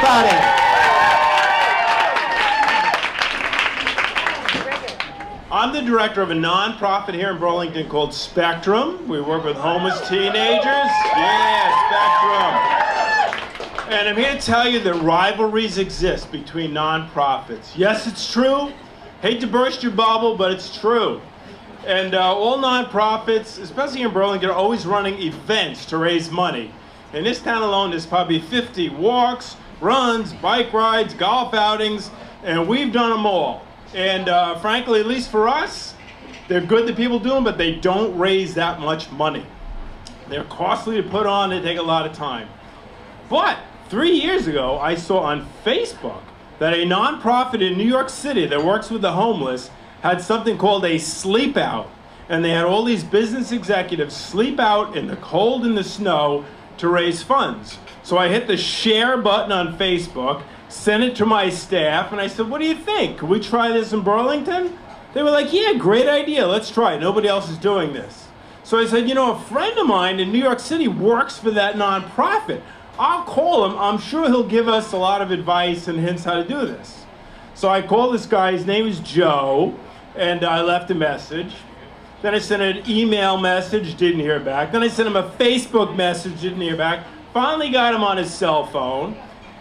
everybody. I'm the director of a nonprofit here in Burlington called Spectrum. We work with homeless teenagers. Yeah, Spectrum. And I'm here to tell you that rivalries exist between nonprofits. Yes, it's true. Hate to burst your bubble, but it's true. And all nonprofits, especially in Burlington, are always running events to raise money. In this town alone, there's probably 50 walks, runs, bike rides, golf outings, and we've done them all. And frankly, at least for us, they're good that people do them, but they don't raise that much money. They're costly to put on, they take a lot of time. But 3 years ago, I saw on Facebook that a nonprofit in New York City that works with the homeless had something called a sleep out. And they had all these business executives sleep out in the cold and the snow to raise funds. So I hit the share button on Facebook, sent it to my staff, and I said, what do you think? Can we try this in Burlington? They were like, yeah, great idea, let's try it. Nobody else is doing this. So I said, a friend of mine in New York City works for that nonprofit. I'll call him, I'm sure he'll give us a lot of advice and hints how to do this. So I called this guy, his name is Joe, and I left a message. Then I sent an email message, didn't hear back. Then I sent him a Facebook message, didn't hear back. Finally got him on his cell phone.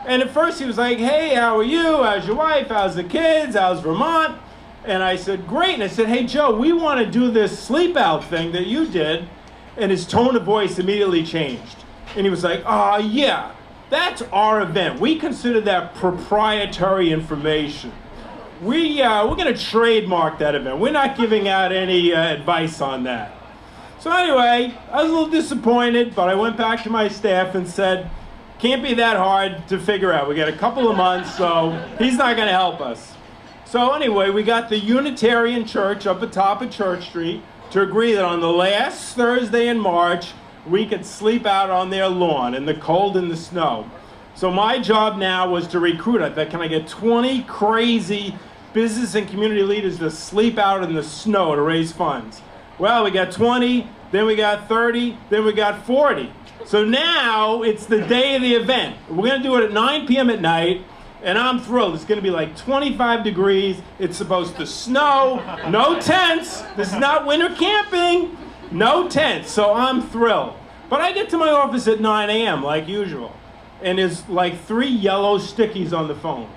And at first he was like, hey, how are you? How's your wife? How's the kids? How's Vermont? And I said, great. And I said, hey, Joe, we want to do this sleep out thing that you did. And his tone of voice immediately changed. And he was like, oh, yeah, that's our event. We consider that proprietary information. We're going to trademark that event. We're not giving out any advice on that. So anyway, I was a little disappointed, but I went back to my staff and said, can't be that hard to figure out. We got a couple of months, so he's not going to help us. So anyway, we got the Unitarian Church up atop of Church Street to agree that on the last Thursday in March, we could sleep out on their lawn in the cold and the snow. So my job now was to recruit. I thought, can I get 20 crazy business and community leaders to sleep out in the snow to raise funds? Well, we got 20, then we got 30, then we got 40. So now it's the day of the event. We're going to do it at 9 p.m. at night, and I'm thrilled. It's going to be like 25 degrees. It's supposed to snow. No tents. This is not winter camping. No tents. So I'm thrilled. But I get to my office at 9 a.m. like usual, and there's like 3 yellow stickies on the phone.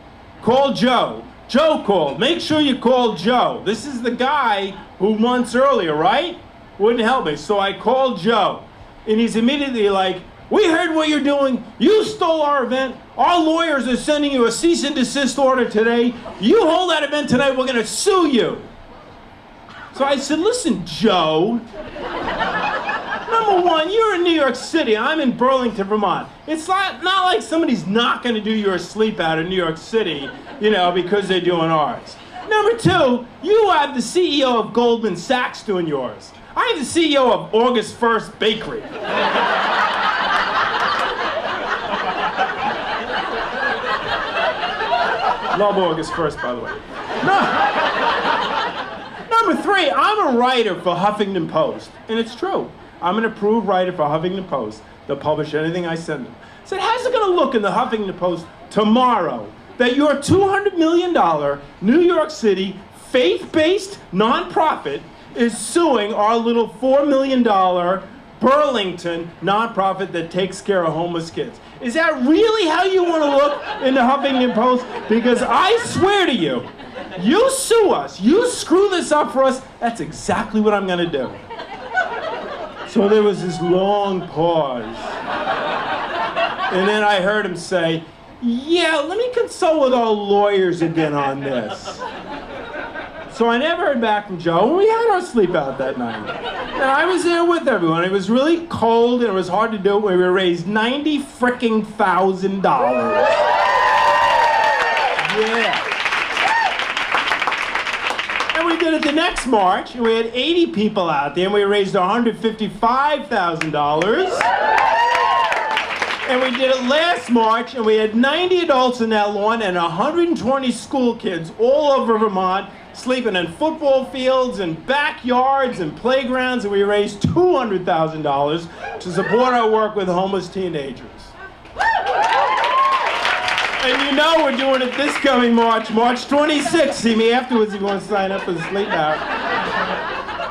Call Joe. Joe called. Make sure you call Joe. This is the guy who months earlier, right? Wouldn't help me. So I called Joe. And he's immediately like, we heard what you're doing. You stole our event. Our lawyers are sending you a cease and desist order today. You hold that event tonight, we're going to sue you. So I said, listen, Joe. Number one, you're in New York City. I'm in Burlington, Vermont. It's not like somebody's not going to do your sleep out in New York City, because they're doing ours. Number two, you have the CEO of Goldman Sachs doing yours. I am the CEO of August 1st Bakery. Love August 1st, by the way. No. Number three, I'm a writer for Huffington Post. And it's true. I'm an approved writer for Huffington Post. They'll publish anything I send them. I said, how's it going to look in the Huffington Post tomorrow that your $200 million New York City faith-based nonprofit is suing our little $4 million Burlington nonprofit that takes care of homeless kids? Is that really how you want to look in the Huffington Post? Because I swear to you, you sue us, you screw this up for us, that's exactly what I'm going to do. So there was this long pause. And then I heard him say, yeah, let me consult with our lawyers again on this. So I never heard back from Joe, and we had our sleep out that night. And I was there with everyone. It was really cold, and it was hard to do it. We raised $90,000. Yeah. And we did it the next March, and we had 80 people out there, and we raised $155,000. And we did it last March, and we had 90 adults in that lawn and 120 school kids all over Vermont sleeping in football fields and backyards and playgrounds, and we raised $200,000 to support our work with homeless teenagers. And you know we're doing it this coming March 26th. See me afterwards if you want to sign up for the sleep out.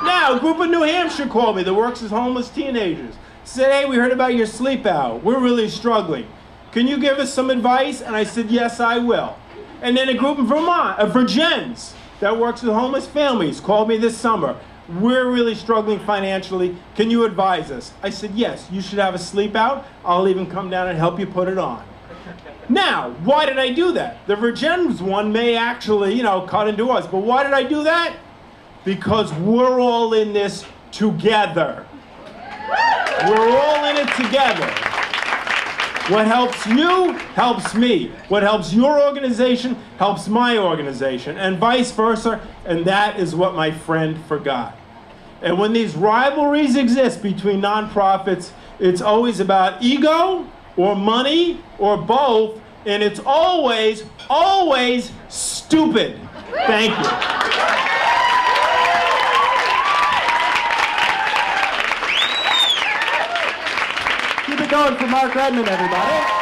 Now, a group of New Hampshire called me that works with homeless teenagers. Said, hey, we heard about your sleep out. We're really struggling. Can you give us some advice? And I said, yes, I will. And then a group in Vermont, Virgins, that works with homeless families called me this summer. We're really struggling financially. Can you advise us? I said, yes, you should have a sleep out. I'll even come down and help you put it on. Now, why did I do that? The Virgins one may actually, cut into us. But why did I do that? Because we're all in this together. We're all in it together. What helps you helps me. What helps your organization helps my organization, and vice versa. And that is what my friend forgot. And when these rivalries exist between nonprofits, it's always about ego or money or both, and it's always, always stupid. Thank you. Keep it going for Mark Redmond, everybody.